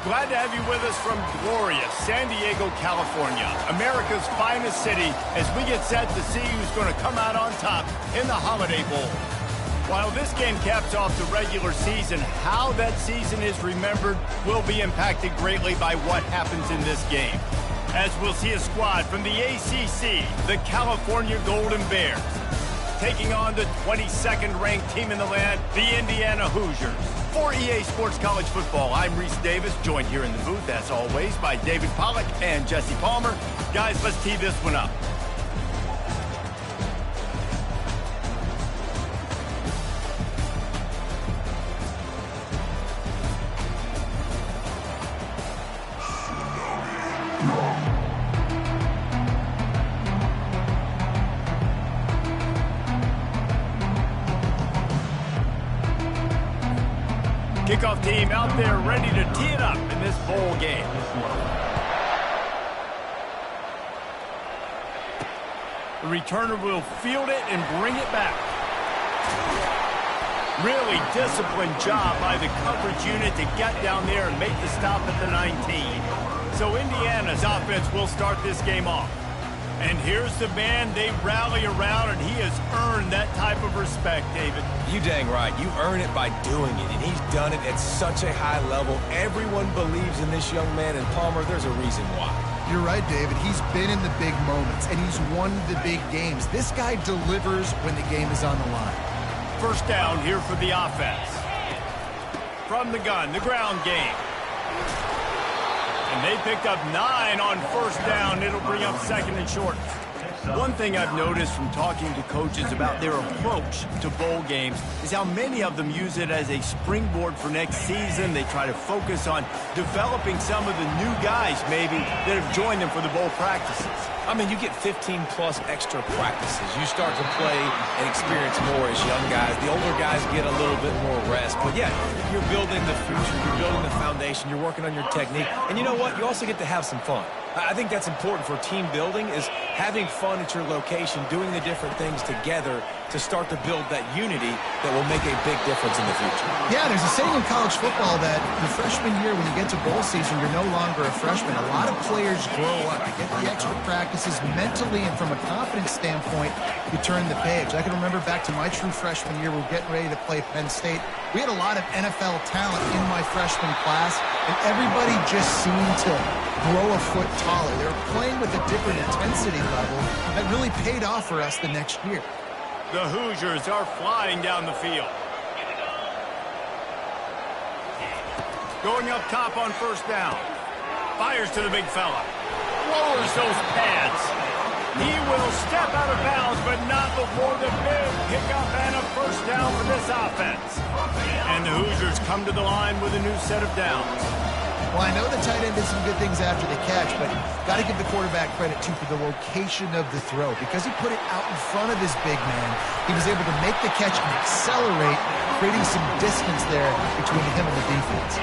Glad to have you with us from glorious San Diego, California, America's finest city, as we get set to see who's going to come out on top in the Holiday Bowl. While this game caps off the regular season, how that season is remembered will be impacted greatly by what happens in this game. As we'll see a squad from the ACC, the California Golden Bears, taking on the 22nd ranked team in the land, the Indiana Hoosiers. For EA Sports College Football, I'm Reese Davis, joined here in the booth, as always, by David Pollack and Jesse Palmer. Guys, let's tee this one up. Kickoff team out there ready to tee it up in this bowl game. The returner will field it and bring it back. Really disciplined job by the coverage unit to get down there and make the stop at the 19. So Indiana's offense will start this game off. And here's the man they rally around, and he has earned that type of respect, David. You dang right. You earn it by doing it, and he's done it at such a high level. Everyone believes in this young man, and Palmer, there's a reason why. You're right, David. He's been in the big moments, and he's won the big games. This guy delivers when the game is on the line. First down here for the offense. From the gun, the ground game. And they picked up 9 on first down. It'll bring up second and short. One thing I've noticed from talking to coaches about their approach to bowl games is how many of them use it as a springboard for next season. They try to focus on developing some of the new guys, maybe, that have joined them for the bowl practices. I mean, you get 15-plus extra practices. You start to play and experience more as young guys. The older guys get a little bit more rest. But, yeah, you're building the future. You're building the foundation. You're working on your technique. And you know what? You also get to have some fun. I think that's important for team building, is having fun at your location, doing the different things together to start to build that unity that will make a big difference in the future. Yeah, there's a saying in college football that the freshman year, when you get to bowl season, you're no longer a freshman. A lot of players grow up. You get the extra practices mentally, and from a confidence standpoint, you turn the page. I can remember back to my true freshman year, we were getting ready to play Penn State. We had a lot of NFL talent in my freshman class, and everybody just seemed to grow a foot taller. They were playing with a different intensity level that really paid off for us the next year. The Hoosiers are flying down the field. Going up top on first down. Fires to the big fella. Lowers those pads. He will step out of bounds, but not before the big pickup and a first down for this offense. And the Hoosiers come to the line with a new set of downs. Well, I know the tight end did some good things after the catch, but got to give the quarterback credit, too, for the location of the throw. Because he put it out in front of his big man, he was able to make the catch and accelerate, creating some distance there between him and the defense.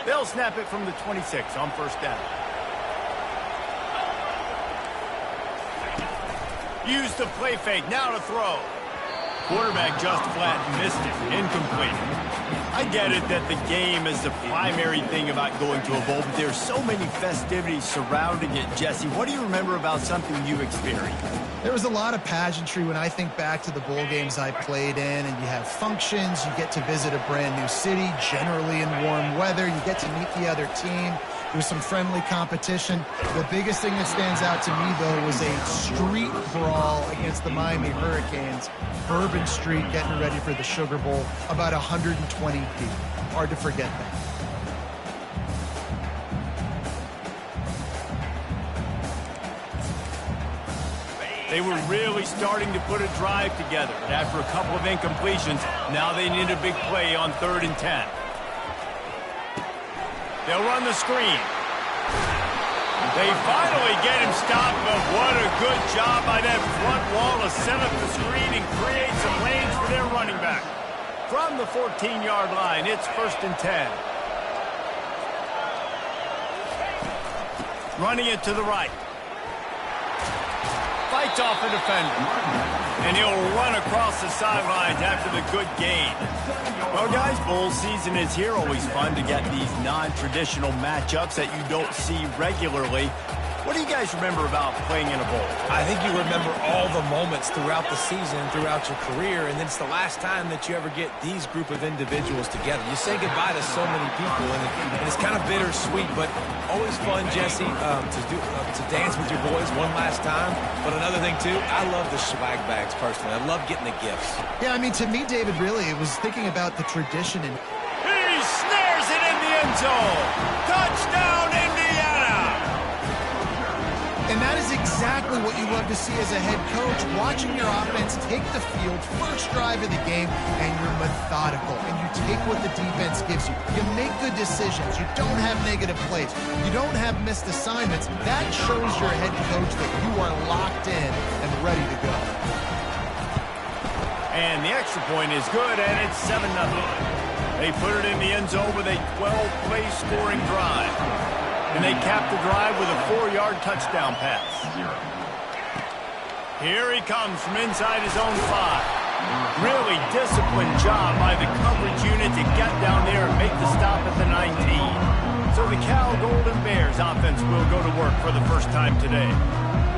They'll snap it from the 26 on first down. Use the play fake, now to throw. Quarterback just flat missed it. Incomplete. I get it that the game is the primary thing about going to a bowl, but there's so many festivities surrounding it. Jesse, what do you remember about something you experienced? There was a lot of pageantry when I think back to the bowl games I played in, and you have functions, you get to visit a brand new city, generally in warm weather, you get to meet the other team. There was some friendly competition. The biggest thing that stands out to me, though, was a street brawl against the Miami Hurricanes. Bourbon Street getting ready for the Sugar Bowl, about 120 deep. Hard to forget that. They were really starting to put a drive together. And after a couple of incompletions, now they need a big play on 3rd and 10. They'll run the screen. They finally get him stopped, but what a good job by that front wall to set up the screen and create some lanes for their running back. From the 14-yard line, it's 1st and 10. Running it to the right. fights off a defender. And he'll run across the sidelines after the good gain. Well, guys, bowl season is here. Always fun to get these non-traditional matchups that you don't see regularly. What do you guys remember about playing in a bowl? I think you remember all the moments throughout the season, throughout your career, and it's the last time that you ever get these group of individuals together. You say goodbye to so many people, and it's kind of bittersweet, but always fun, Jesse, to dance with your boys one last time. But another thing, too, I love the swag bags, personally. I love getting the gifts. Yeah, I mean, to me, David, really, it was thinking about the tradition. And he snares it in the end zone. Touchdown, Indiana! And that is exactly what you love to see as a head coach, watching your offense take the field, first drive of the game, and you're methodical, and you take what the defense gives you. You make good decisions. You don't have negative plays. You don't have missed assignments. That shows your head coach that you are locked in and ready to go. And the extra point is good, and it's 7-0. They put it in the end zone with a 12-play scoring drive. And they cap the drive with a 4-yard touchdown pass. Here he comes from inside his own 5. Really disciplined job by the coverage unit to get down there and make the stop at the 19. So the Cal Golden Bears offense will go to work for the first time today.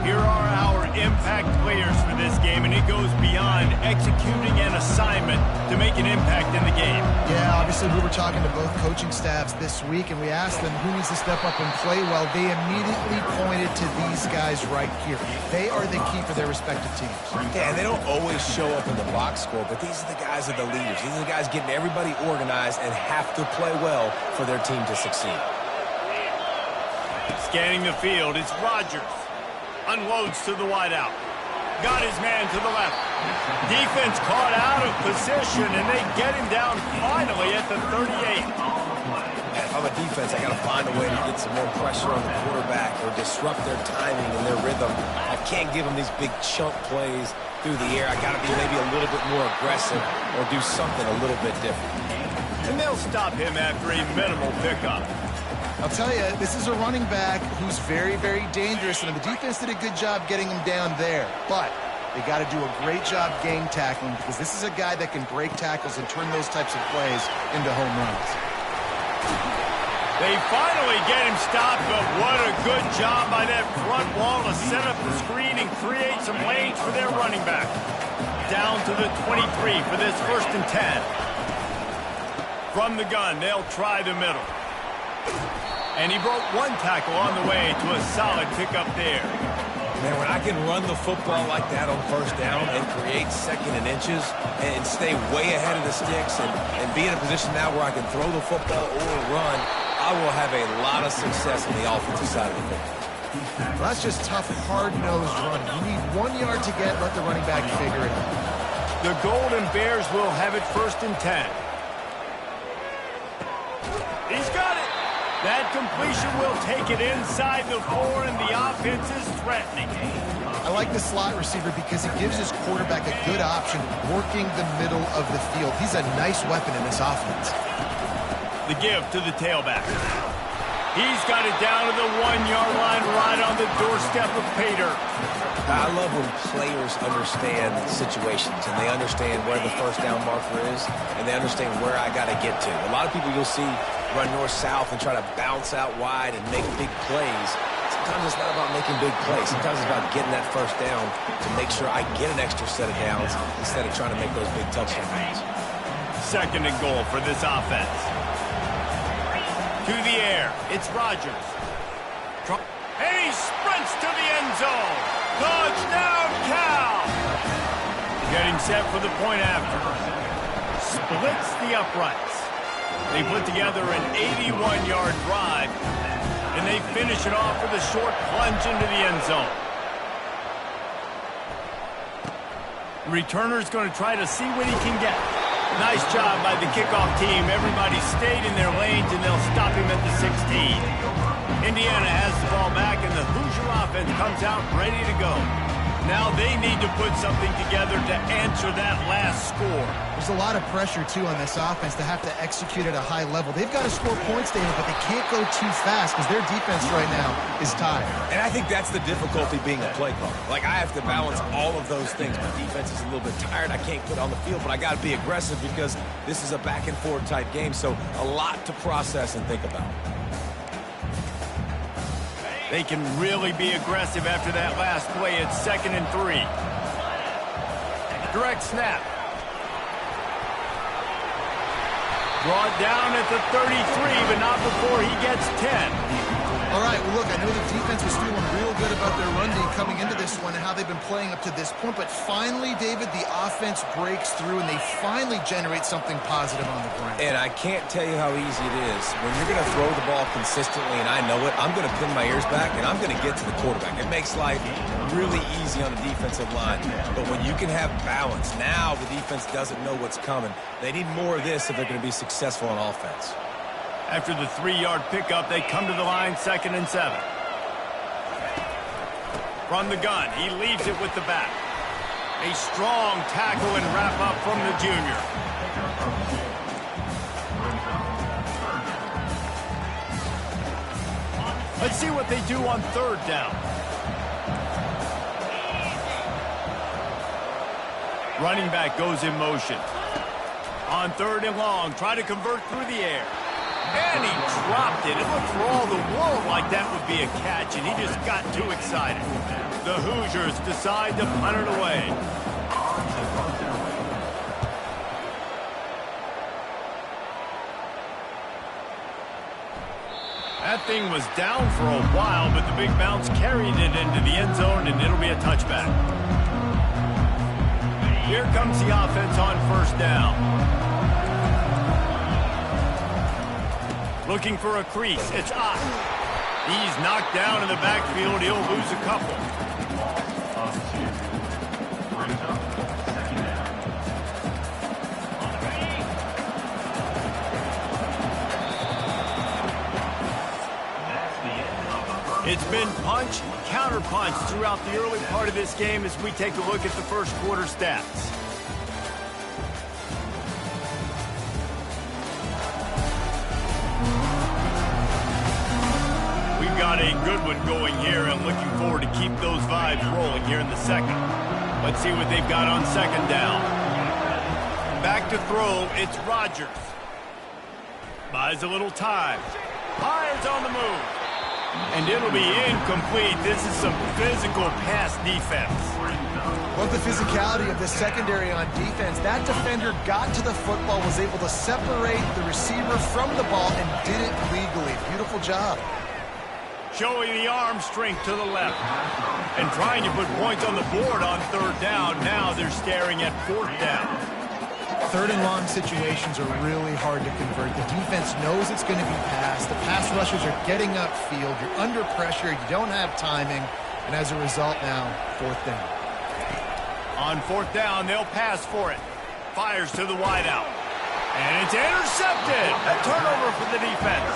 Here are our impact players for this game, and it goes beyond executing an assignment to make an impact in the game. Yeah, obviously we were talking to both coaching staffs this week, and we asked them who needs to step up and play well. They immediately pointed to these guys right here. They are the key for their respective teams. Yeah, and they don't always show up in the box score, but these are the guys that are the leaders. These are the guys getting everybody organized and have to play well for their team to succeed. Scanning the field, it's Rodgers. Unloads to the wideout. Got his man to the left. Defense caught out of position, and they get him down finally at the 38. If I'm a defense, I got to find a way to get some more pressure on the quarterback or disrupt their timing and their rhythm. I can't give them these big chunk plays through the air. I got to be maybe a little bit more aggressive or do something a little bit different. And they'll stop him after a minimal pickup. I'll tell you, this is a running back who's very, very dangerous, and the defense did a good job getting him down there. But they got to do a great job gang tackling, because this is a guy that can break tackles and turn those types of plays into home runs. They finally get him stopped, but what a good job by that front wall to set up the screen and create some lanes for their running back. Down to the 23 for this 1st and 10. From the gun, they'll try the middle. And he broke one tackle on the way to a solid pickup there. Man, when I can run the football like that on 1st down and create 2nd and inches and stay way ahead of the sticks and be in a position now where I can throw the football or run, I will have a lot of success on the offensive side of the football. Well, that's just tough, hard-nosed running. You need 1 yard to get, let the running back figure it out. The Golden Bears will have it 1st and 10. He's got it. That completion will take it inside the 4, and the offense is threatening. I like the slot receiver because it gives his quarterback a good option working the middle of the field. He's a nice weapon in this offense. The give to the tailback. He's got it down to the 1-yard line right on the doorstep of Pater. I love when players understand situations and they understand where the 1st down marker is and they understand where I got to get to. A lot of people you'll see run north-south and try to bounce out wide and make big plays. Sometimes it's not about making big plays. Sometimes it's about getting that 1st down to make sure I get an extra set of downs instead of trying to make those big touchdown runs. 2nd and goal for this offense. To the air, it's Rodgers. And he sprints to the end zone. Touchdown, Cal! Getting set for the point after. Splits the uprights. They put together an 81-yard drive, and they finish it off with a short plunge into the end zone. Returner's going to try to see what he can get. Nice job by the kickoff team. Everybody stayed in their lanes, and they'll stop him at the 16. Indiana has the ball back, and the Hoosier offense comes out ready to go. Now they need to put something together to answer that last score. There's a lot of pressure, too, on this offense to have to execute at a high level. They've got to score points, David, but they can't go too fast because their defense right now is tired. And I think that's the difficulty being a play caller. Like, I have to balance all of those things. My defense is a little bit tired. I can't put on the field, but I got to be aggressive because this is a back-and-forth type game, so a lot to process and think about. They can really be aggressive after that last play. It's 2nd and 3. Direct snap. Brought down at the 33, but not before he gets 10. All right, well, look, I know the defense was feeling real good about their run D coming into this one and how they've been playing up to this point, but finally, David, the offense breaks through and they finally generate something positive on the ground. And I can't tell you how easy it is. When you're going to throw the ball consistently, and I know it, I'm going to pin my ears back, and I'm going to get to the quarterback. It makes life really easy on the defensive line. But when you can have balance, now the defense doesn't know what's coming. They need more of this if they're going to be successful on offense. After the 3-yard pickup, they come to the line, 2nd and 7. From the gun, he leaves it with the back. A strong tackle and wrap up from the junior. Let's see what they do on 3rd down. Running back goes in motion. On 3rd and long, try to convert through the air. And he dropped it. It looked for all the world like that would be a catch, and he just got too excited. The Hoosiers decide to punt it away. That thing was down for a while, but the big bounce carried it into the end zone, and it'll be a touchback. Here comes the offense on 1st down. Looking for a crease. It's Ott. He's knocked down in the backfield. He'll lose a couple. It's been punch, counter punch throughout the early part of this game as we take a look at the first quarter stats. Got a good one going here and looking forward to keep those vibes rolling here in the second. Let's see what they've got on 2nd down. Back to throw, it's Rodgers. Buys a little time. Fires on the move. And it'll be incomplete. This is some physical pass defense. Love the physicality of the secondary on defense. That defender got to the football, was able to separate the receiver from the ball, and did it legally. Beautiful job. Showing the arm strength to the left. And trying to put points on the board on 3rd down. Now they're staring at 4th down. 3rd and long situations are really hard to convert. The defense knows it's going to be passed. The pass rushers are getting upfield. You're under pressure. You don't have timing. And as a result now, 4th down. On 4th down, they'll pass for it. Fires to the wideout. And it's intercepted. A turnover for the defense.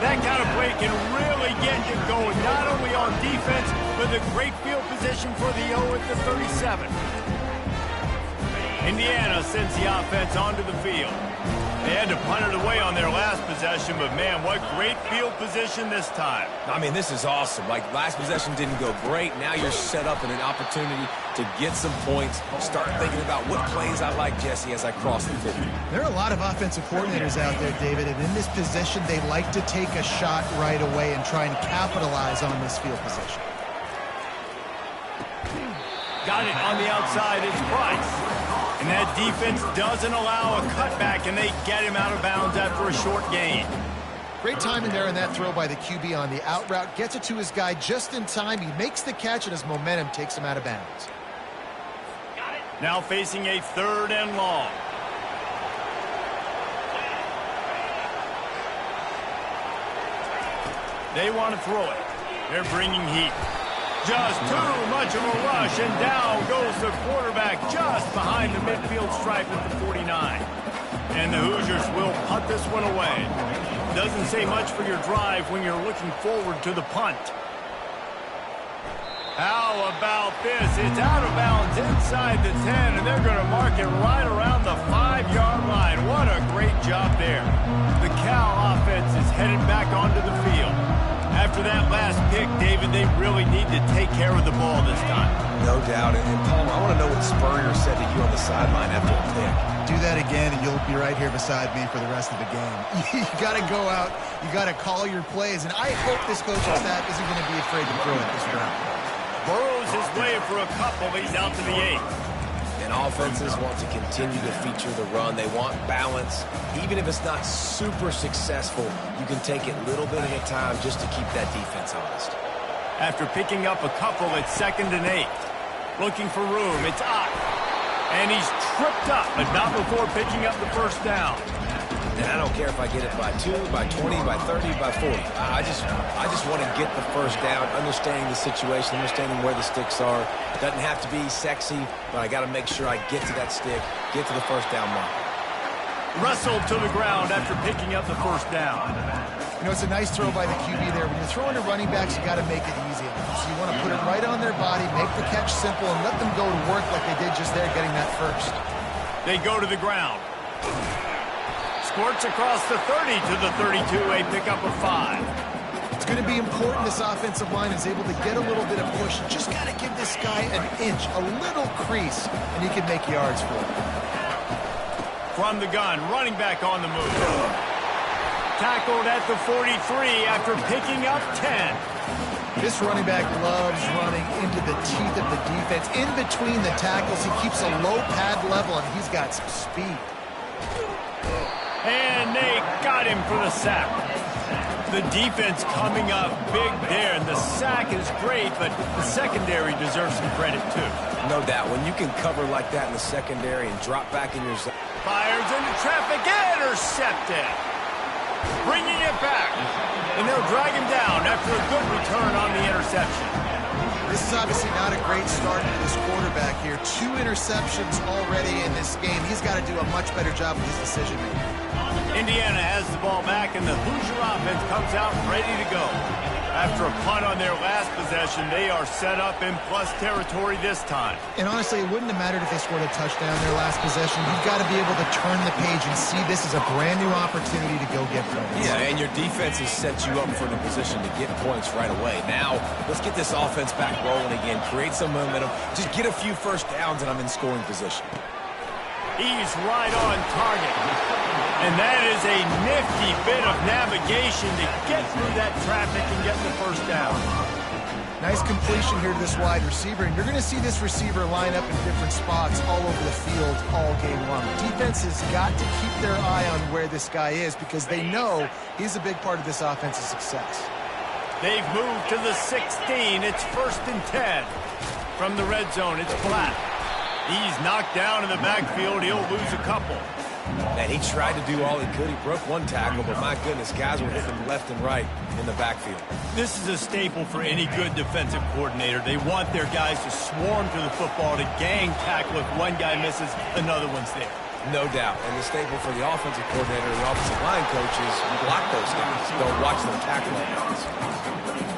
That kind of play can really get you going, not only on defense, but the great field position for the O at the 37. Indiana sends the offense onto the field. They had to punt it away on their last possession, but man, what great field position this time. I mean, this is awesome. Like, last possession didn't go great. Now you're set up in an opportunity to get some points. Start thinking about what plays I like, Jesse, as I cross the 50. There are a lot of offensive coordinators out there, David, and in this position, they like to take a shot right away and try and capitalize on this field position. Got it on the outside. It's Price. And that defense doesn't allow a cutback, and they get him out of bounds after a short gain. Great timing there in that throw by the QB on the out route. Gets it to his guy just in time. He makes the catch, and his momentum takes him out of bounds. Now facing a 3rd and long. They want to throw it. They're bringing heat. Just too much of a rush, and down goes the quarterback just behind the midfield stripe at the 49. And the Hoosiers will punt this one away. Doesn't say much for your drive when you're looking forward to the punt. How about this? It's out of bounds inside the 10, and they're going to mark it right around the 5-yard line. What a great job there. The Cal offense is headed back onto the field. After that last pick, David, they really need to take care of the ball this time. No doubt. And Palmer, I want to know what Spurrier said to you on the sideline after the pick. Do that again, and you'll be right here beside me for the rest of the game. You got to go out. You got to call your plays, and I hope this coaching staff isn't going to be afraid to throw it this round. Burrows is waiting for a couple. He's out to the 8. And offenses want to continue to feature the run. They want balance. Even if it's not super successful, you can take it little bit at a time just to keep that defense honest. After picking up a couple, it's 2nd and 8. Looking for room. It's Ott. And he's tripped up, but not before picking up the first down. And I don't care if I get it by 2, by 20, by 30, by 40. I just want to get the first down, understanding the situation, understanding where the sticks are. Doesn't have to be sexy, but I got to make sure I get to that stick, get to the first down mark. Wrestled to the ground after picking up the first down. You know, it's a nice throw by the QB there. When you're throwing to running backs, you got to make it easy. So you want to put it right on their body, make the catch simple, and let them go to work like they did just there, getting that first. They go to the ground. Squirts across the 30 to the 32, a pickup of 5. It's going to be important this offensive line is able to get a little bit of push. Just got to give this guy an inch, a little crease, and he can make yards for it. From the gun, running back on the move. Tackled at the 43 after picking up 10. This running back loves running into the teeth of the defense. In between the tackles, he keeps a low pad level, and he's got some speed. And they got him for the sack. The defense coming up big there, and the sack is great, but the secondary deserves some credit, too. No doubt. When you can cover like that in the secondary and drop back in your zone. Fires into traffic, intercepted. Bringing it back. And they'll drag him down after a good return on the interception. This is obviously not a great start to this quarterback here. 2 interceptions already in this game. He's got to do a much better job with his decision-making. Indiana has the ball back, and the Hoosier offense comes out ready to go. After a punt on their last possession, they are set up in plus territory this time. And honestly, it wouldn't have mattered if they scored a touchdown their last possession. You've got to be able to turn the page and see this as a brand new opportunity to go get points. Yeah, and your defense has set you up for the position to get points right away. Now, let's get this offense back rolling again, create some momentum, just get a few first downs, and I'm in scoring position. He's right on target. And that is a nifty bit of navigation to get through that traffic and get the first down. Nice completion here to this wide receiver, and you're going to see this receiver line up in different spots all over the field all game long. Defense has got to keep their eye on where this guy is because they know he's a big part of this offense's success. They've moved to the 16. It's 1st and 10. From the red zone, it's Black. He's knocked down in the backfield. He'll lose a couple. And he tried to do all he could. He broke one tackle, but my goodness, guys were hitting him left and right in the backfield. This is a staple for any good defensive coordinator. They want their guys to swarm to the football, to gang tackle. If one guy misses, another one's there. No doubt. And the staple for the offensive coordinator and the offensive line coach is you block those guys. Don't watch them tackle those guys.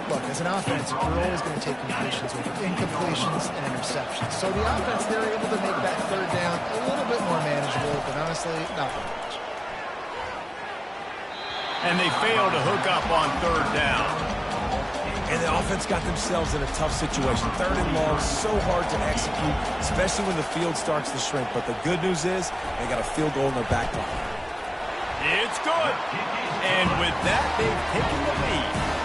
Look, as an offense, you're always going to take completions over incompletions and interceptions. So the offense, they're able to make that third down a little bit more manageable, but honestly, not very much. And they fail to hook up on 3rd down. And the offense got themselves in a tough situation. 3rd and long, so hard to execute, especially when the field starts to shrink. But the good news is they got a field goal in their back pocket. It's good. And with that, they've taken the lead.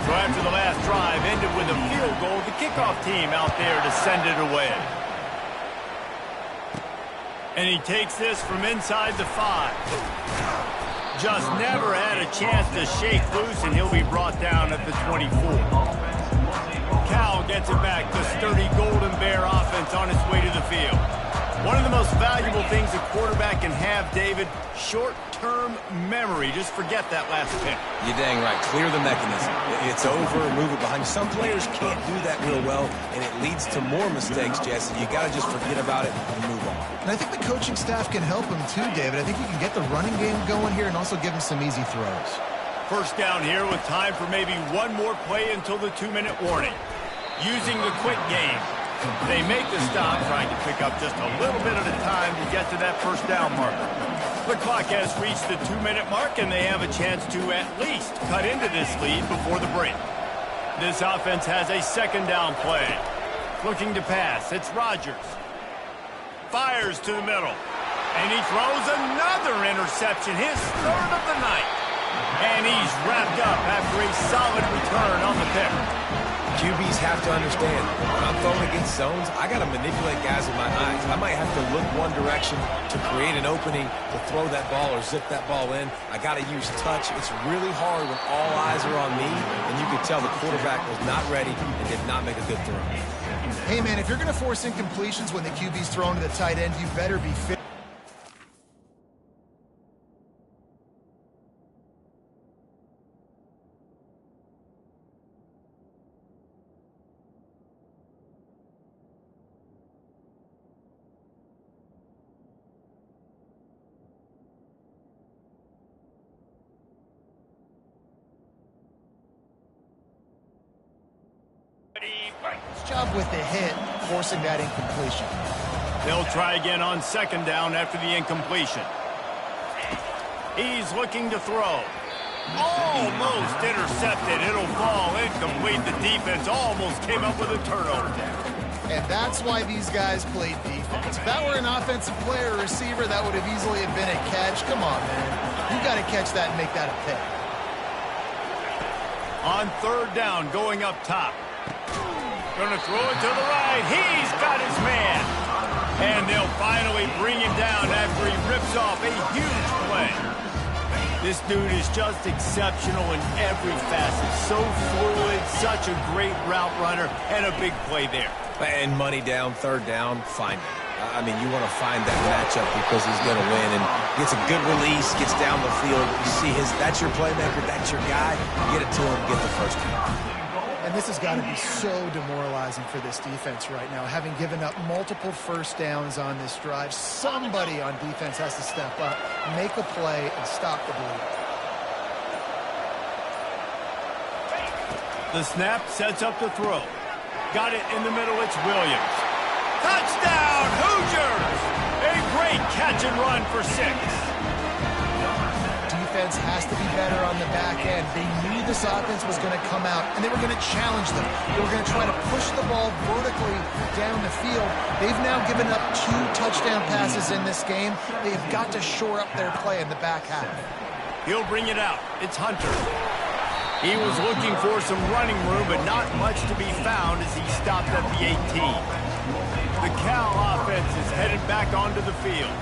So after the last drive ended with a field goal, the kickoff team out there to send it away. And he takes this from inside the 5. Just never had a chance to shake loose, and he'll be brought down at the 24. Cal gets it back. The sturdy Golden Bear offense on its way to the field. One of the most valuable things a quarterback can have, David, short-term memory. Just forget that last pick. You're dang right. Clear the mechanism. It's over, move it behind you. Some players can't do that real well, and it leads to more mistakes, Jesse. You got to just forget about it and move on. And I think the coaching staff can help him too, David. I think you can get the running game going here and also give him some easy throws. First down here with time for maybe one more play until the 2-minute warning. using the quick game. They make the stop, trying to pick up just a little bit at a time to get to that first down marker. The clock has reached the 2-minute mark, and they have a chance to at least cut into this lead before the break. This offense has a second down play. Looking to pass, it's Rodgers. Fires to the middle. And he throws another interception, his third of the night. And he's wrapped up after a solid return on the pick. QBs have to understand, when I'm throwing against zones, I got to manipulate guys with my eyes. I might have to look one direction to create an opening to throw that ball or zip that ball in. I got to use touch. It's really hard when all eyes are on me, and you can tell the quarterback was not ready and did not make a good throw. Hey, man, if you're going to force incompletions when the QB's thrown to the tight end, you better be fit. Nice job with the hit, forcing that incompletion. They'll try again on second down after the incompletion. He's looking to throw. Almost intercepted. It'll fall incomplete. The defense almost came up with a turnover. And that's why these guys played defense. If that were an offensive player or receiver, that would have easily have been a catch. Come on, man. You got to catch that and make that a pick. On third down, going up top. Gonna throw it to the right. He's got his man. And they'll finally bring him down after he rips off a huge play. This dude is just exceptional in every facet. So fluid, such a great route runner, and a big play there. And money down, third down, find him. I mean, you want to find that matchup because he's going to win. And gets a good release, gets down the field. You see that's your playmaker, that's your guy. Get it to him, get the first down. And this has got to be so demoralizing for this defense right now. Having given up multiple first downs on this drive, somebody on defense has to step up, make a play, and stop the bleed. The snap sets up the throw. Got it in the middle, it's Williams. Touchdown, Hoosiers! A great catch and run for 6. Defense has to be better on the back end. They knew this offense was going to come out, and they were going to challenge them. They were going to try to push the ball vertically down the field. They've now given up 2 touchdown passes in this game. They've got to shore up their play in the back half. He'll bring it out. It's Hunter. He was looking for some running room, but not much to be found as he stopped at the 18. The Cal offense is headed back onto the field.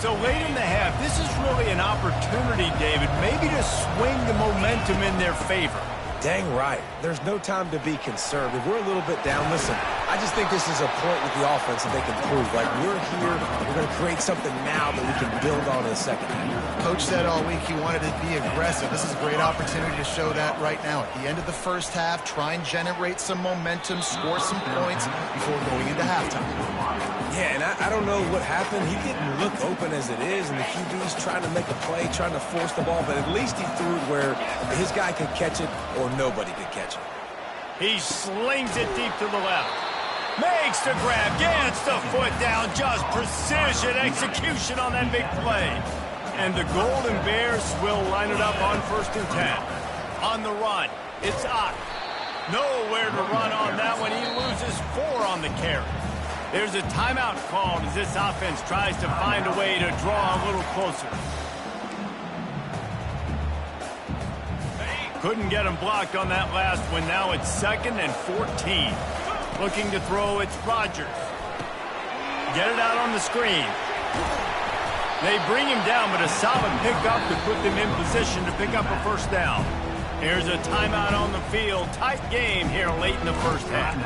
So late in the half, this is really an opportunity, David, maybe to swing the momentum in their favor. Dang right. There's no time to be conservative. We're a little bit down. Listen, I just think this is a point with the offense that they can prove. Like, we're here, we're going to create something now that we can build on in the second half. Coach said all week he wanted to be aggressive. This is a great opportunity to show that right now. At the end of the first half, try and generate some momentum, score some points before going into halftime. Yeah, and I don't know what happened. He didn't look open as it is, and the QB's trying to make a play, trying to force the ball, but at least he threw it where his guy could catch it or nobody could catch it. He slings it deep to the left. Makes the grab, gets the foot down, just precision execution on that big play. And the Golden Bears will line it up on 1st and 10. On the run, it's Ott. Nowhere to run on that one. He loses 4 on the carry. There's a timeout called as this offense tries to find a way to draw a little closer. Couldn't get him blocked on that last one. Now it's 2nd and 14. Looking to throw, it's Rodgers. Get it out on the screen. They bring him down, but a solid pickup to put them in position to pick up a first down. Here's a timeout on the field. Tight game here late in the first half.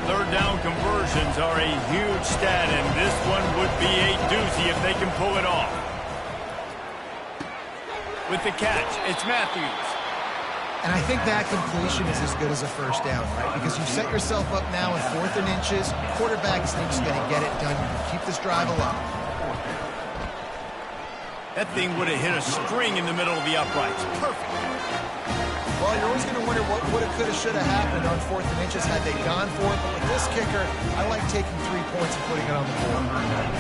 Third down conversions are a huge stat, and this one would be a doozy if they can pull it off. With the catch, it's Matthews. And I think that completion is as good as a first down, right? Because you set yourself up now in 4th and inches. Quarterback sneak's going to get it done. You can keep this drive alive. That thing would have hit a string in the middle of the uprights. Perfect. Well, you're always going to wonder what would have, could have, should have happened on 4th and inches had they gone for it. But with this kicker, I like taking 3 points and putting it on the board.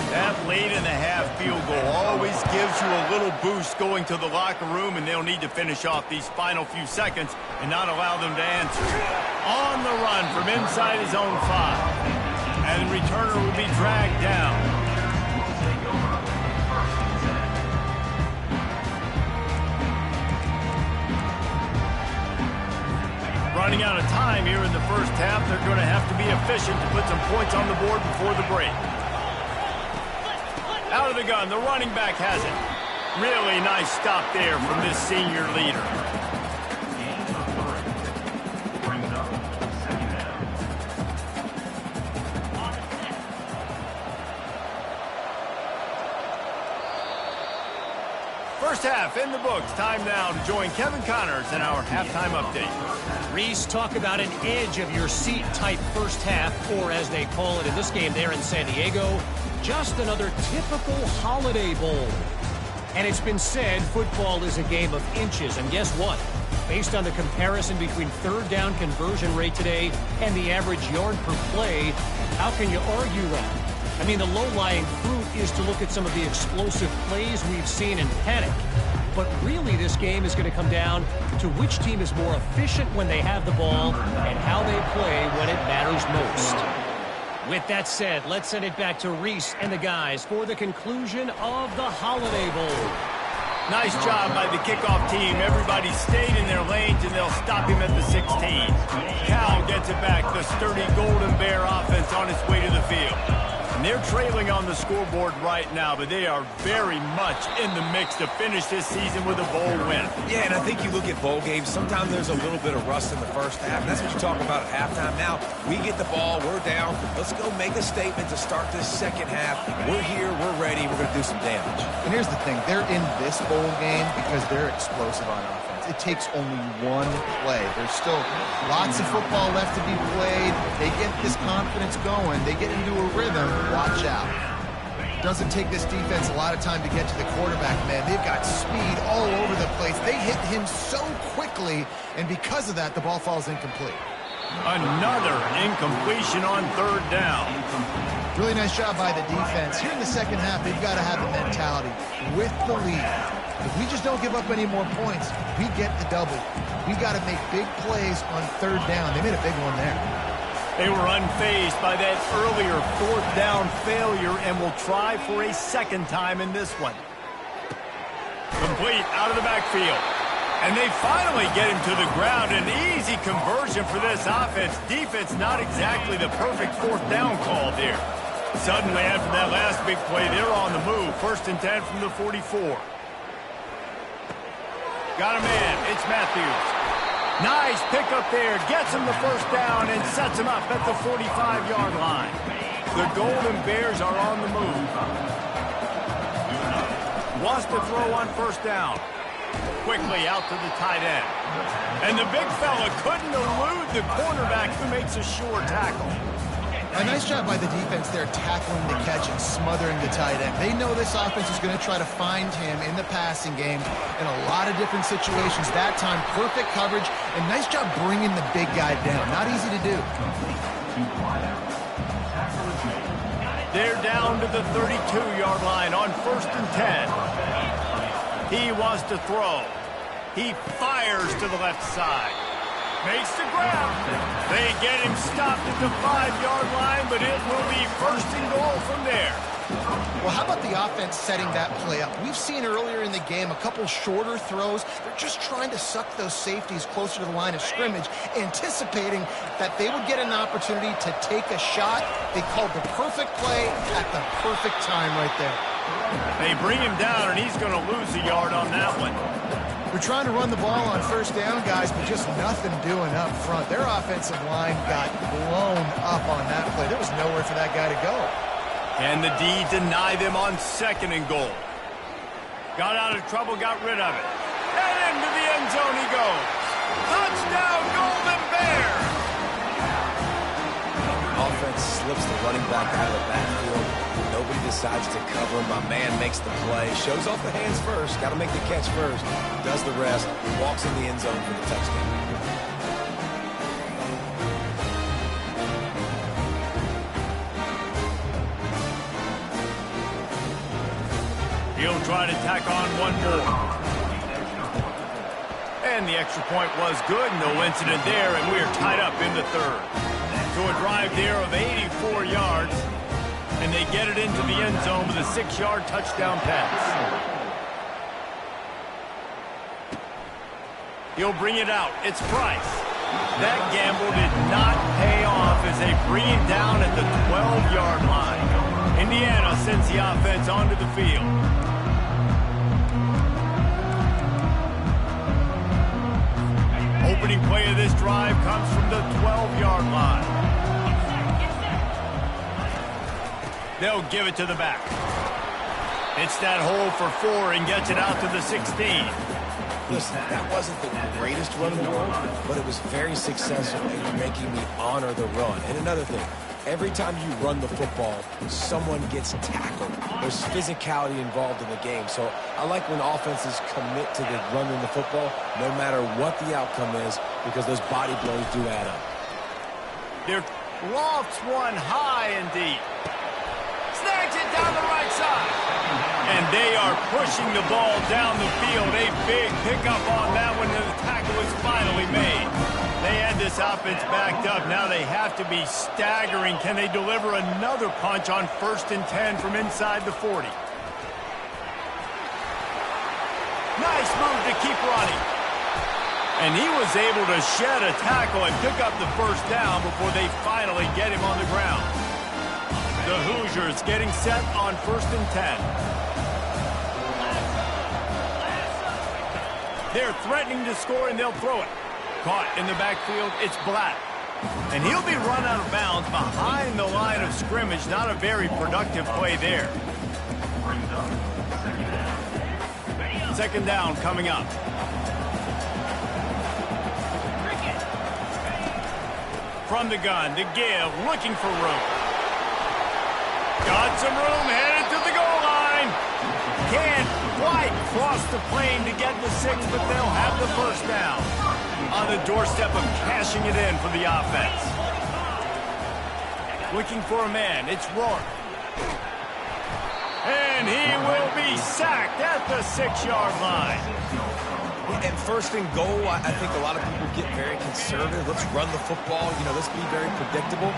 That late-in-the-half field goal always gives you a little boost going to the locker room, and they'll need to finish off these final few seconds and not allow them to answer. On the run from inside his own 5. And the returner will be dragged down. Running out of time here in the first half. They're going to have to be efficient to put some points on the board before the break. Out of the gun, the running back has it. Really nice stop there from this senior leader. First half in the books. Time now to join Kevin Connors in our halftime update. Reese, talk about an edge-of-your-seat type first half, or as they call it in this game there in San Diego, just another typical Holiday Bowl. And it's been said football is a game of inches, and guess what? Based on the comparison between third down conversion rate today and the average yard per play, how can you argue that? I mean, the low-lying fruit is to look at some of the explosive plays we've seen in panic. But really, this game is going to come down to which team is more efficient when they have the ball and how they play when it matters most. With that said, let's send it back to Reese and the guys for the conclusion of the Holiday Bowl. Nice job by the kickoff team. Everybody stayed in their lanes, and they'll stop him at the 16. Cal gets it back. The sturdy Golden Bear offense on its way to the field. And they're trailing on the scoreboard right now, but they are very much in the mix to finish this season with a bowl win. Yeah, and I think you look at bowl games, sometimes there's a little bit of rust in the first half. That's what you talk about at halftime. Now, we get the ball, we're down. Let's go make a statement to start this second half. We're here, we're ready, we're going to do some damage. And here's the thing. They're in this bowl game because they're explosive on offense. It takes only one play. There's still lots of football left to be played. They get this confidence going. They get into a rhythm. Watch out. Doesn't take this defense a lot of time to get to the quarterback, man. They've got speed all over the place. They hit him so quickly, and because of that, the ball falls incomplete. Another incompletion on third down. Really nice job by the defense. Here in the second half, they've got to have the mentality with the lead. If we just don't give up any more points, we get the double. We got to make big plays on third down. They made a big one there. They were unfazed by that earlier fourth down failure and will try for a second time in this one. Complete out of the backfield. And they finally get him to the ground. An easy conversion for this offense. Defense not exactly the perfect fourth down call there. Suddenly, after that last big play, they're on the move. 1st and 10 from the 44. Got a man. It's Matthews. Nice pickup there. Gets him the first down and sets him up at the 45-yard line. The Golden Bears are on the move. Wants to throw on first down. Quickly out to the tight end. And the big fella couldn't elude the cornerback who makes a sure tackle. A nice job by the defense there tackling the catch and smothering the tight end. They know this offense is going to try to find him in the passing game in a lot of different situations. That time, perfect coverage, and nice job bringing the big guy down. Not easy to do. They're down to the 32-yard line on 1st and 10. He wants to throw. He fires to the left side. Makes the grab. They get him stopped at the 5-yard line, but it will be 1st and goal from there. Well, how about the offense setting that play up? We've seen earlier in the game a couple shorter throws. They're just trying to suck those safeties closer to the line of scrimmage, anticipating that they would get an opportunity to take a shot. They called the perfect play at the perfect time right there. They bring him down, and he's going to lose a yard on that one. They're trying to run the ball on first down, guys, but just nothing doing up front. Their offensive line got blown up on that play. There was nowhere for that guy to go. And the D deny them on 2nd and goal. Got out of trouble, got rid of it. And into the end zone he goes. Touchdown, Golden Bears! defense slips the running back out of the backfield. Nobody decides to cover him. My man makes the play. Shows off the hands first. Got to make the catch first. Does the rest. Walks in the end zone for the touchdown. He'll try to tack on one more. And the extra point was good. No incident there, and we're tied up in the third. So a drive there of 84 yards, and they get it into the end zone with a 6-yard touchdown pass. He'll bring it out. It's Price. That gamble did not pay off as they bring it down at the 12-yard line. Indiana sends the offense onto the field. Opening play of this drive comes from the 12-yard line. They'll give it to the back. It's that hole for 4 and gets it out to the 16. Listen, that wasn't the greatest run in the world, but it was very successful in making me honor the run. And another thing, every time you run the football, someone gets tackled. There's physicality involved in the game. So I like when offenses commit to the running the football, no matter what the outcome is, because those body blows do add up. Their lofts one high and deep. Snags it down the right side. And they are pushing the ball down the field. A big pickup on that one, and the tackle is finally made. They had this offense backed up. Now they have to be staggering. Can they deliver another punch on 1st and 10 from inside the 40? Nice move to keep running. And he was able to shed a tackle and pick up the first down before they finally get him on the ground. The Hoosiers getting set on 1st and 10. They're threatening to score, and they'll throw it. Caught in the backfield, it's Black. And he'll be run out of bounds behind the line of scrimmage. Not a very productive play there. 2nd down coming up. From the gun, to give, looking for room. Got some room, headed to the goal line. Can't quite cross the plane to get the 6, but they'll have the first down. On the doorstep of cashing it in for the offense. Looking for a man, it's Rourke. And he will be sacked at the 6-yard line. And 1st and goal, I think a lot of people get very conservative. Let's run the football. You know, let's be very predictable.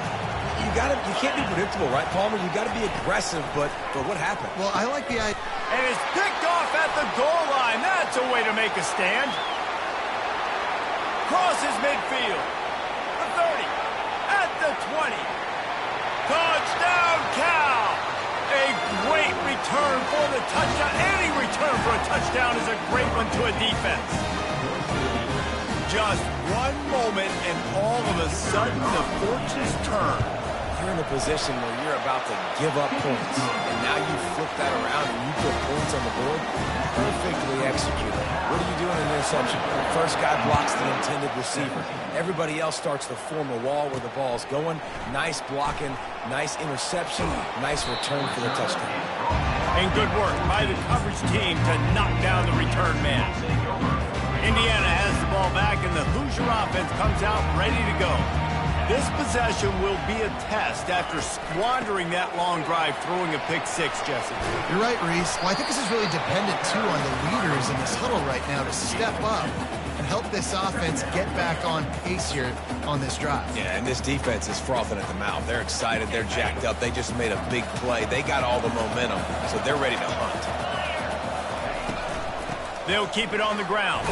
You can't be predictable, right, Palmer? You got to be aggressive, but what happened? Well, I like the idea. And it's picked off at the goal line. That's a way to make a stand. Crosses midfield. The 30. At the 20. Touchdown, Cal. A great return for the touchdown. Any return for a touchdown is a great one to a defense. Just one moment, and all of a sudden, the fortunes turn. You're in a position where you're about to give up points, and now you flip that around and you put points on the board. Perfectly executed. What do you do in an interception? The first guy blocks the intended receiver. Everybody else starts to form a wall where the ball's going. Nice blocking, nice interception, nice return for the touchdown. And good work by the coverage team to knock down the return man. Indiana has the ball back, and the Hoosier offense comes out ready to go. This possession will be a test after squandering that long drive, throwing a pick 6, Jesse. You're right, Reese. Well, I think this is really dependent, too, on the leaders in this huddle right now to step up and help this offense get back on pace here on this drive. Yeah, and this defense is frothing at the mouth. They're excited. They're jacked up. They just made a big play. They got all the momentum, so they're ready to hunt. They'll keep it on the ground.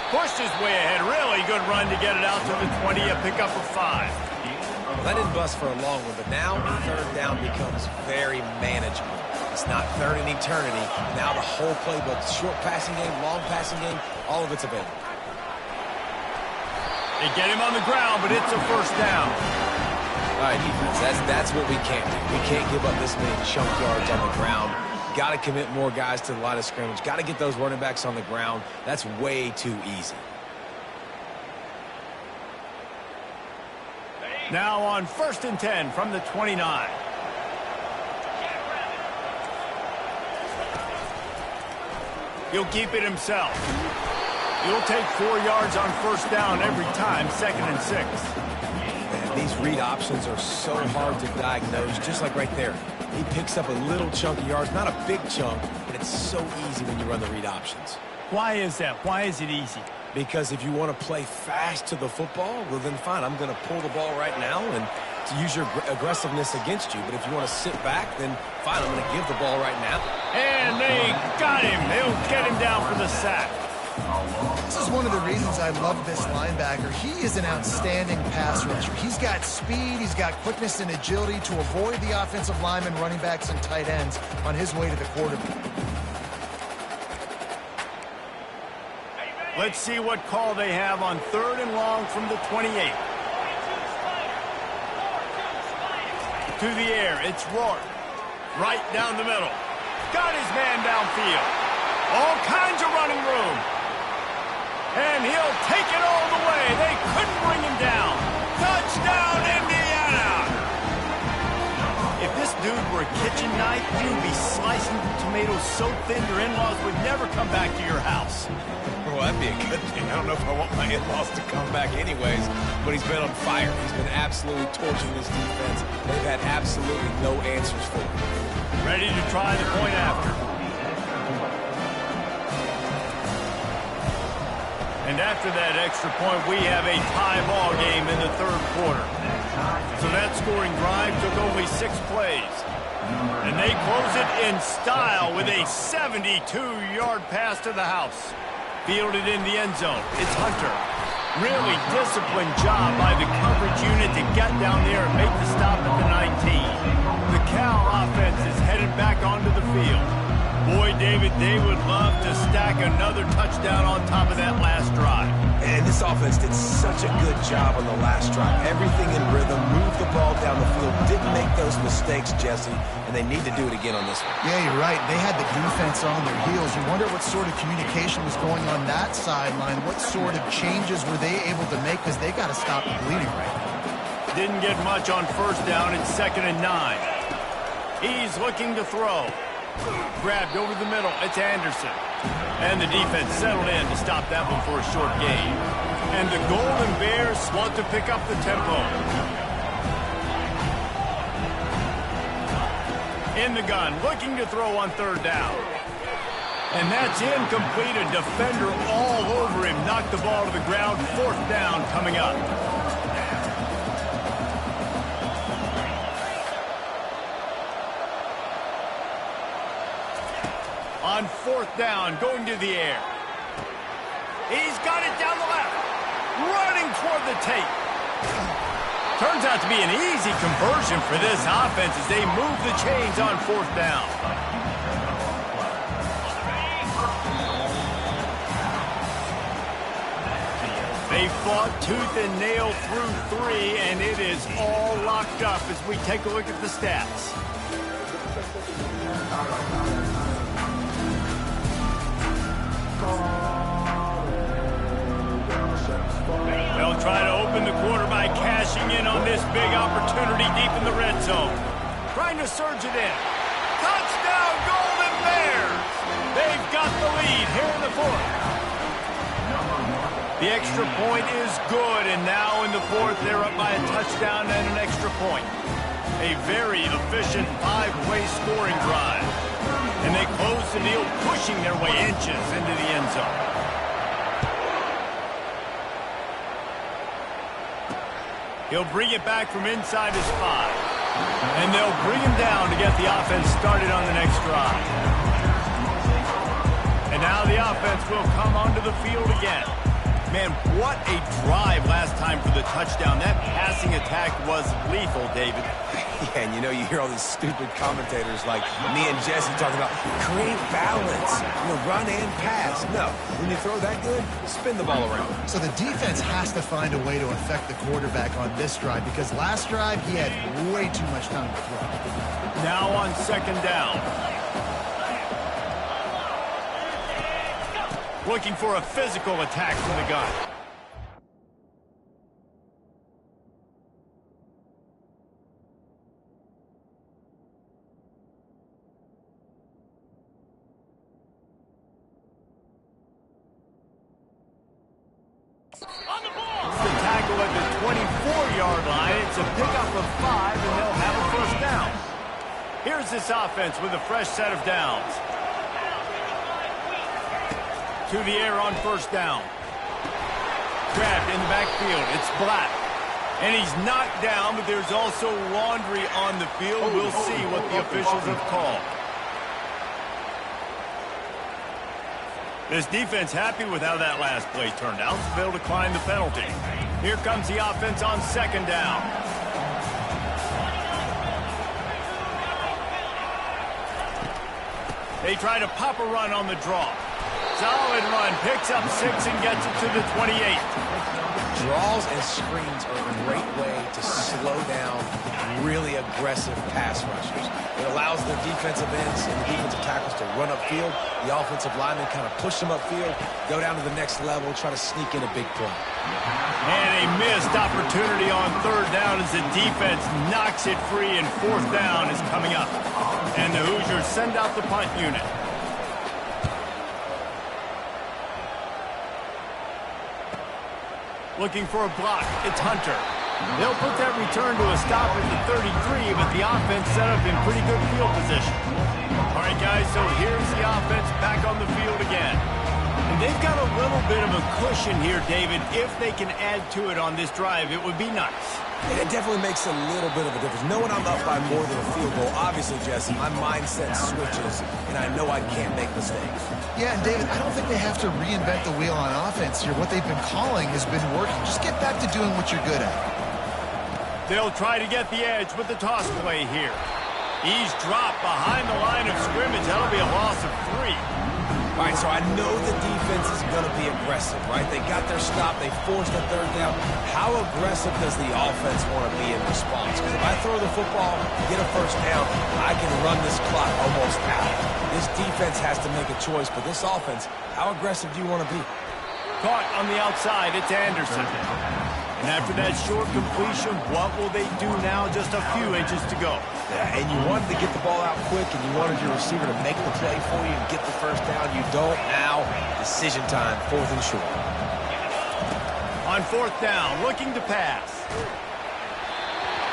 Pushed his way ahead. Really good run to get it out to the 20, a pickup of 5. Well, that didn't bust for a long one, but now 3rd down becomes very manageable. It's not 3rd and eternity. Now the whole playbook, short passing game, long passing game, all of it's available. They get him on the ground, but it's a first down. All right, defense, that's what we can't do. We can't give up this many chunk yards on the ground. Got to commit more guys to the line of scrimmage. Got to get those running backs on the ground. That's way too easy. Now on 1st and 10 from the 29. He'll keep it himself. He'll take 4 yards on 1st down every time, 2nd and 6. Man, these read options are so hard to diagnose, just like right there. He picks up a little chunk of yards, not a big chunk, but it's so easy when you run the read options. Why is that? Why is it easy? Because if you want to play fast to the football, well then fine, I'm going to pull the ball right now and to use your aggressiveness against you. But if you want to sit back, then fine, I'm going to give the ball right now. And they got him. They'll get him down for the sack. This is one of the reasons I love this linebacker. He is an outstanding pass rusher. He's got speed, he's got quickness and agility to avoid the offensive linemen, running backs, and tight ends on his way to the quarterback. Let's see what call they have on 3rd and long from the 28. To the air, it's Rourke. Right down the middle. Got his man downfield. All kinds of running room. And he'll take it all the way. They couldn't bring him down. Touchdown, Indiana! If this dude were a kitchen knife, he would be slicing tomatoes so thin your in-laws would never come back to your house. Well, that'd be a good thing. I don't know if I want my in-laws to come back anyways, but he's been on fire. He's been absolutely torching this defense. They've had absolutely no answers for him. Ready to try the point after. And after that extra point, we have a tie ball game in the 3rd quarter. So that scoring drive took only 6 plays. And they close it in style with a 72-yard pass to the house. Fielded in the end zone. It's Hunter. Really disciplined job by the coverage unit to get down there and make the stop at the 19. The Cal offense is headed back onto the field. Boy, David, they would love to stack another touchdown on top of that last drive. And this offense did such a good job on the last drive. Everything in rhythm, moved the ball down the field, didn't make those mistakes, Jesse, and they need to do it again on this one. Yeah, you're right. They had the defense on their heels. You wonder what sort of communication was going on that sideline. What sort of changes were they able to make, because they got to stop the bleeding right now. Didn't get much on 1st down. It's 2nd and 9. He's looking to throw. Grabbed over the middle. It's Anderson. And the defense settled in to stop that one for a short gain. And the Golden Bears want to pick up the tempo. In the gun, looking to throw on 3rd down. And that's incomplete. A defender all over him. Knocked the ball to the ground. 4th down coming up. On 4th down, going to the air. He's got it down the left. Running toward the tape. Turns out to be an easy conversion for this offense as they move the chains on 4th down. They fought tooth and nail through 3, and it is all locked up as we take a look at the stats. They'll try to open the quarter by cashing in on this big opportunity deep in the red zone. Trying to surge it in. Touchdown, Golden Bears! They've got the lead here in the 4th. The extra point is good, and now in the 4th, they're up by a touchdown and an extra point. A very efficient 5-play scoring drive. And they close the deal, pushing their way inches into the end zone. He'll bring it back from inside his 5. And they'll bring him down to get the offense started on the next drive. And now the offense will come onto the field again. Man, what a drive last time for the touchdown. That passing attack was lethal, David. Yeah, and you know, you hear all these stupid commentators like me and Jesse talking about create balance, run and pass. No, when you throw that good, spin the ball around. So the defense has to find a way to affect the quarterback on this drive, because last drive he had way too much time to throw. Now on 2nd down. Looking for a physical attack from the gun. a pickup of 5, and they'll have a first down. Here's this offense with a fresh set of downs. To the air on first down. Grabbed in the backfield. It's Black. And he's knocked down, but there's also laundry on the field. We'll see what the officials have called. This defense happy with how that last play turned out, so they'll decline the penalty. Here comes the offense on second down. They try to pop a run on the draw. Solid run, picks up 6 and gets it to the 28. Draws and screens are a great way to slow down really aggressive pass rushers. It allows the defensive ends and the defensive tackles to run upfield. The offensive linemen kind of push them upfield, go down to the next level, try to sneak in a big play. And a missed opportunity on third down as the defense knocks it free, and fourth down is coming up. And the Hoosiers send out the punt unit. Looking for a block. It's Hunter. They'll put that return to a stop at the 33, but the offense set up in pretty good field position. All right, guys, so here's the offense back on the field again. And they've got a little bit of a cushion here, David. If they can add to it on this drive, it would be nice. It definitely makes a little bit of a difference. Knowing I'm up by more than a field goal, obviously, Jesse, my mindset switches, and I know I can't make mistakes. Yeah, and David, I don't think they have to reinvent the wheel on offense here. What they've been calling has been working. Just get back to doing what you're good at. They'll try to get the edge with the toss play here. He's dropped behind the line of scrimmage. That'll be a loss of 3. All right, so I know the defense is going to be aggressive, right? They got their stop. They forced the third down. How aggressive does the offense want to be in response? Because if I throw the football, get a first down, I can run this clock almost out. This defense has to make a choice, but this offense, how aggressive do you want to be? Caught on the outside. It's Anderson. And after that short completion, what will they do now? Just a few inches to go. Yeah, and you wanted to get the ball out quick, and you wanted your receiver to make the play for you and get the first down. You don't now. Decision time, fourth and short. On fourth down, looking to pass.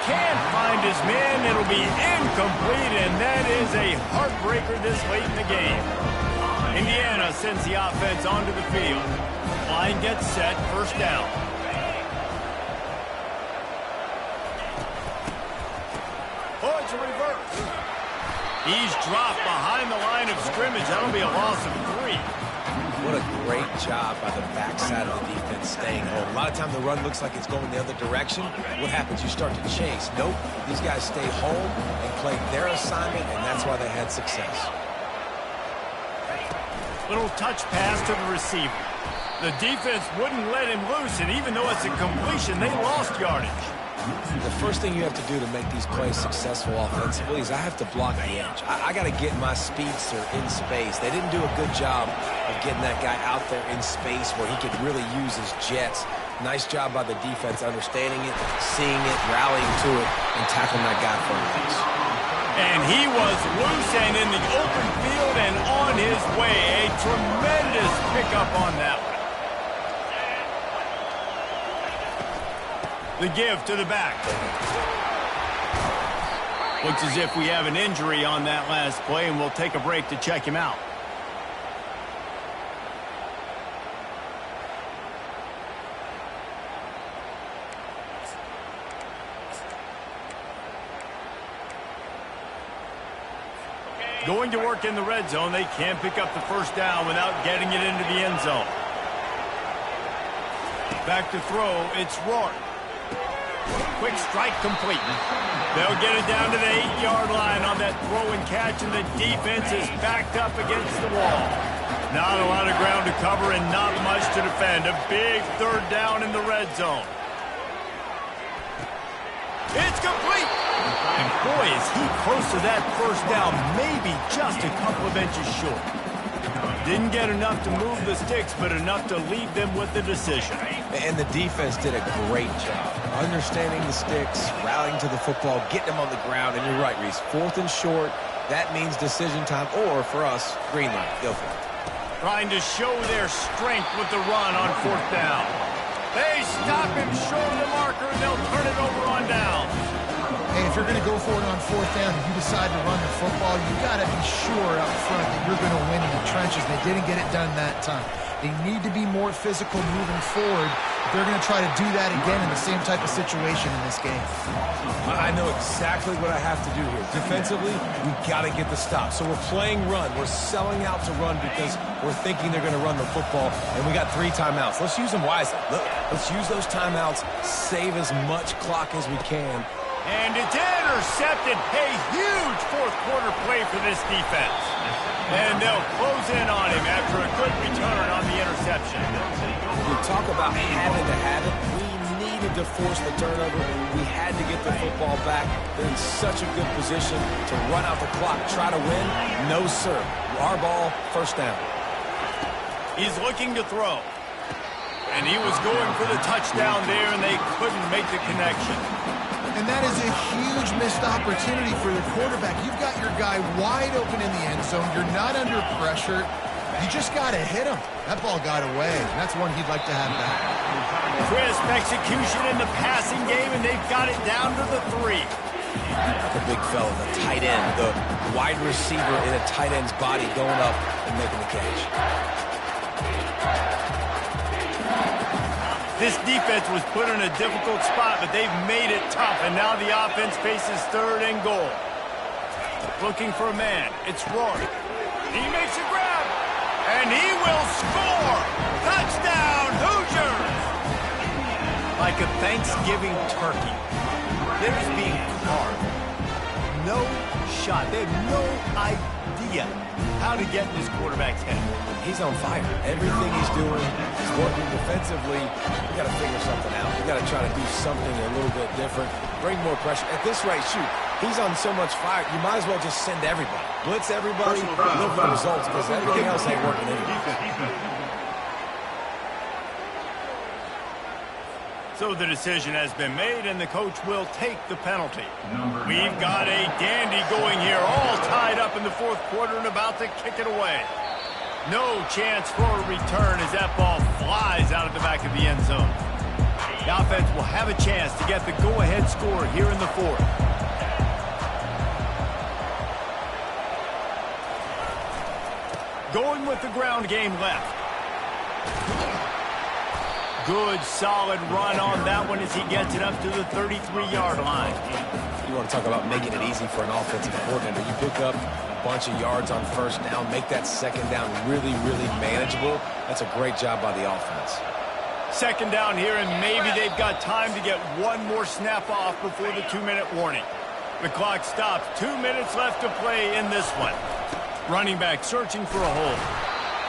Can't find his man. It'll be incomplete, and that is a heartbreaker this late in the game. Indiana sends the offense onto the field. Line gets set, first down. Oh, it's a reverse. He's dropped behind the line of scrimmage. That'll be a loss of 3. What a great job by the backside of the defense staying home. A lot of times the run looks like it's going the other direction. What happens? You start to chase. Nope. These guys stay home and play their assignment, and that's why they had success. Little touch pass to the receiver. The defense wouldn't let him loose, and even though it's a completion, they lost yardage. The first thing you have to do to make these plays successful offensively is I have to block the edge. I got to get my speedster in space. They didn't do a good job of getting that guy out there in space where he could really use his jets. Nice job by the defense understanding it, seeing it, rallying to it, and tackling that guy for a loss. And he was loose and in the open field and on his way. A tremendous pickup on that one. The give to the back. Looks as if we have an injury on that last play, and we'll take a break to check him out. Going to work in the red zone. They can't pick up the first down without getting it into the end zone. Back to throw. It's Rourke. Quick strike complete. They'll get it down to the 8-yard line on that throw and catch, and the defense is backed up against the wall. Not a lot of ground to cover and not much to defend. A big third down in the red zone. It's complete. And boy, is he close to that first down, maybe just a couple of inches short. Didn't get enough to move the sticks, but enough to leave them with the decision. And the defense did a great job understanding the sticks, rallying to the football, getting them on the ground. And you're right, Reese, fourth and short, that means decision time, or for us, green light. Go for it. Trying to show their strength with the run on fourth down. They stop him short of the marker, and they'll turn it over on down. you're going to go for it on fourth down and you decide to run the football, you got to be sure up front that you're going to win in the trenches. They didn't get it done that time. They need to be more physical moving forward. They're going to try to do that again in the same type of situation in this game. I know exactly what I have to do here. Defensively, we got to get the stop. So we're playing run. We're selling out to run because we're thinking they're going to run the football, and we got 3 timeouts. Let's use them wisely. Look, let's use those timeouts, save as much clock as we can. And it's intercepted. A huge fourth-quarter play for this defense. And they'll close in on him after a good return on the interception. You talk about having to have it. We needed to force the turnover. We had to get the football back. They're in such a good position to run out the clock, try to win. No, sir. Our ball, first down. He's looking to throw. And he was going for the touchdown there, and they couldn't make the connection. And that is a huge missed opportunity for the quarterback. You've got your guy wide open in the end zone. You're not under pressure. You just got to hit him. That ball got away, and that's one he'd like to have back. Crisp execution in the passing game, and they've got it down to the 3. The big fella, the tight end, the wide receiver in a tight end's body going up and making the catch. This defense was put in a difficult spot, but they've made it tough, and now the offense faces 3rd and goal. Looking for a man. It's Rourke. He makes a grab, and he will score! Touchdown, Hoosiers! Like a Thanksgiving turkey, theirs being carved. No shot. They have no idea how to get in this quarterback's head. He's on fire. Everything he's doing is working defensively. We got to figure something out. We got to try to do something a little bit different. Bring more pressure. At this rate, shoot, he's on so much fire, you might as well just send everybody. Blitz everybody, look for results, because everything else ain't working anyway. So the decision has been made, and the coach will take the penalty. We've got a dandy going here, all tied up in the 4th quarter and about to kick it away. No chance for a return as that ball flies out of the back of the end zone. The offense will have a chance to get the go-ahead score here in the 4th. Going with the ground game left. Good, solid run on that one as he gets it up to the 33-yard line. You want to talk about making it easy for an offensive coordinator. You pick up a bunch of yards on first down, make that second down really, really manageable. That's a great job by the offense. Second down here, and maybe they've got time to get one more snap off before the 2-minute warning. The clock stops. 2 minutes left to play in this one. Running back searching for a hole.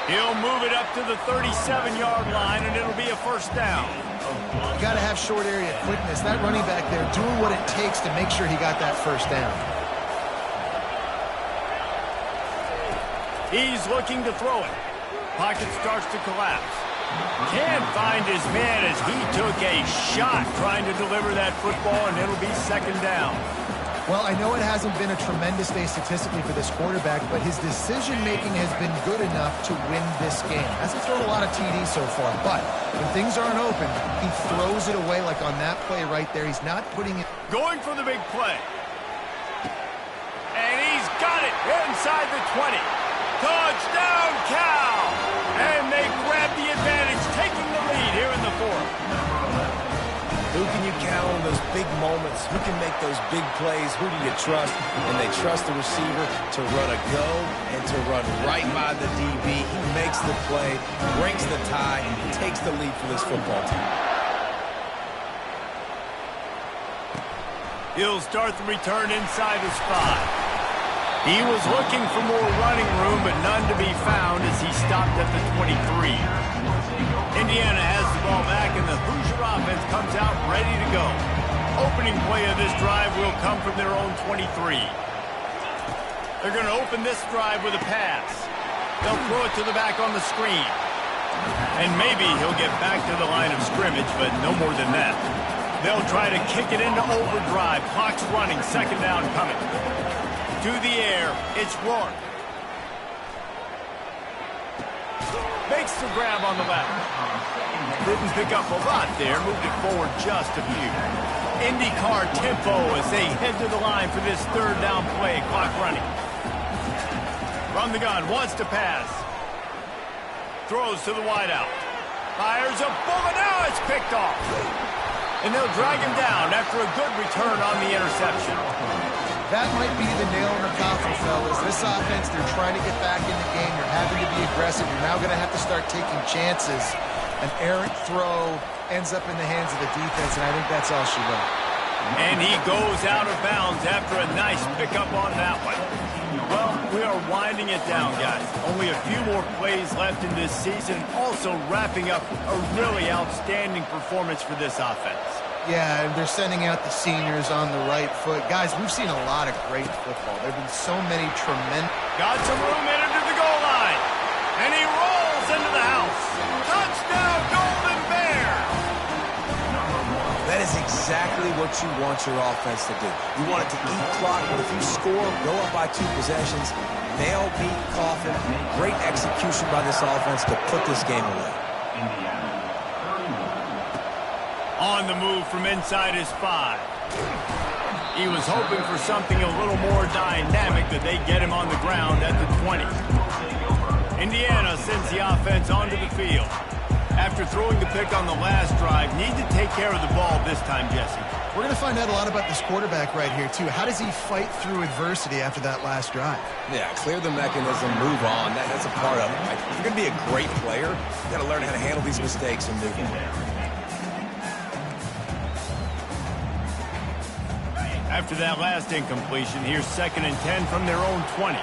He'll move it up to the 37-yard line, and it'll be a first down. You got to have short area quickness. That running back there doing what it takes to make sure he got that first down. He's looking to throw it. Pocket starts to collapse. Can't find his man as he took a shot trying to deliver that football, and it'll be second down. Well, I know it hasn't been a tremendous day statistically for this quarterback, but his decision-making has been good enough to win this game. Hasn't thrown a lot of TDs so far, but when things aren't open, he throws it away like on that play right there. He's not putting it... Going for the big play. And he's got it inside the 20. Touchdown, Cal! And they grab the advantage, taking the lead here in the 4th. Who can you count on those big moments? Who can make those big plays? Who do you trust? And they trust the receiver to run a go and to run right by the DB. He makes the play, breaks the tie, and takes the lead for this football team. He'll start the return inside his 5. He was looking for more running room, but none to be found as he stopped at the 23. Indiana has the ball back, and the Hoosier offense comes out ready to go. Opening play of this drive will come from their own 23. They're going to open this drive with a pass. They'll throw it to the back on the screen. And maybe he'll get back to the line of scrimmage, but no more than that. They'll try to kick it into overdrive. Clock's running, second down coming. To the air, it's Rourke. Makes the grab on the left. Didn't pick up a lot there, moved it forward just a few. IndyCar tempo as they head to the line for this third down play. Clock running. From the gun, wants to pass. Throws to the wideout. Fires a bullet. Now it's picked off. And they'll drag him down after a good return on the interception. That might be the nail in the coffin, fellas. This offense, they're trying to get back in the game. You're having to be aggressive. You're now going to have to start taking chances. An errant throw ends up in the hands of the defense, and I think that's all she wrote. And he goes out of bounds after a nice pickup on that one. Well, we are winding it down, guys. Only a few more plays left in this season. Also wrapping up a really outstanding performance for this offense. Yeah, and they're sending out the seniors on the right foot. Guys, we've seen a lot of great football. There have been so many tremendous... Got some room in it to the goal line. And he rolls into the house. Touchdown, Golden Bear! That is exactly what you want your offense to do. You want it to eat clock, but if you score, go up by 2 possessions, nail, beat, coffin. Great execution by this offense to put this game away. On the move from inside his 5. He was hoping for something a little more dynamic, that they get him on the ground at the 20. Indiana sends the offense onto the field. After throwing the pick on the last drive, need to take care of the ball this time, Jesse. We're going to find out a lot about this quarterback right here, too. How does he fight through adversity after that last drive? Yeah, clear the mechanism, move on. That's a part of it. Right? If you're going to be a great player, you've got to learn how to handle these mistakes and move on. After that last incompletion, here's 2nd and 10 from their own 20.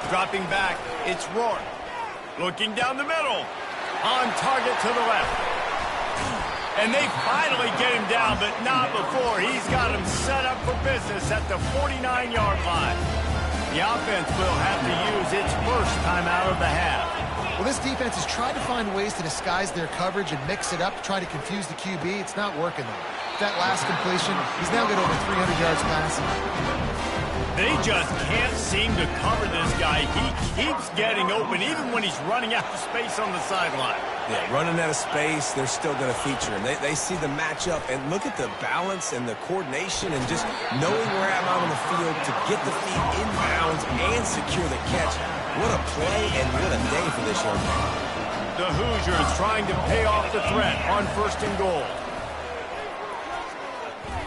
Dropping back, it's Rourke. Looking down the middle. On target to the left. And they finally get him down, but not before. He's got him set up for business at the 49-yard line. The offense will have to use its first timeout of the half. Well, this defense has tried to find ways to disguise their coverage and mix it up to try to confuse the QB. It's not working, though. That last completion, he's now got over 300 yards passing. They just can't seem to cover this guy. He keeps getting open, even when he's running out of space on the sideline. Yeah, running out of space, they're still going to feature him. They see the matchup, and look at the balance and the coordination and just knowing where I'm out on the field to get the feet in bounds and secure the catch. What a play and what a day for this young man. The Hoosiers trying to pay off the threat on 1st and goal.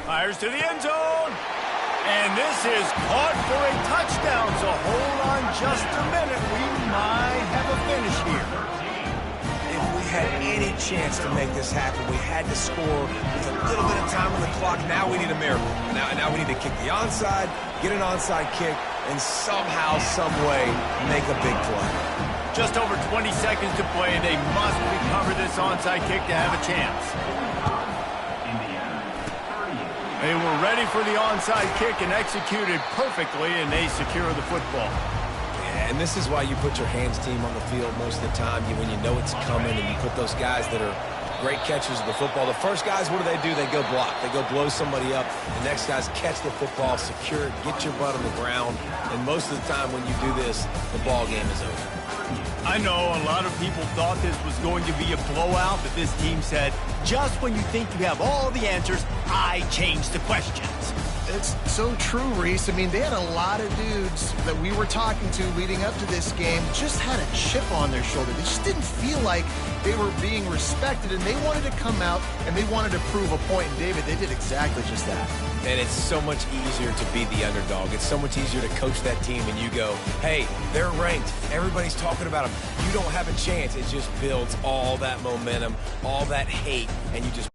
Fires to the end zone. And this is caught for a touchdown, so hold on just a minute. We might have a finish here. If we had any chance to make this happen, we had to score with a little bit of time on the clock. Now we need a miracle. Now we need to kick the onside, get an onside kick, and somehow, some way, make a big play. Just over 20 seconds to play. They must recover this onside kick to have a chance. They were ready for the onside kick and executed perfectly, and they secure the football. Yeah, and this is why you put your hands team on the field most of the time. When you know it's coming, and you put those guys that are great catchers of the football. The first guys, what do? They go block. They go blow somebody up. The next guys catch the football, secure it, get your butt on the ground. And most of the time when you do this, the ball game is over. I know a lot of people thought this was going to be a blowout, but this team said, just when you think you have all the answers, I change the questions. It's so true, Reese. I mean, they had a lot of dudes that we were talking to leading up to this game just had a chip on their shoulder. They just didn't feel like they were being respected, and they wanted to come out and they wanted to prove a point. And David, they did exactly just that. And it's so much easier to be the underdog. It's so much easier to coach that team and you go, hey, they're ranked. Everybody's talking about them. You don't have a chance. It just builds all that momentum, all that hate, and you just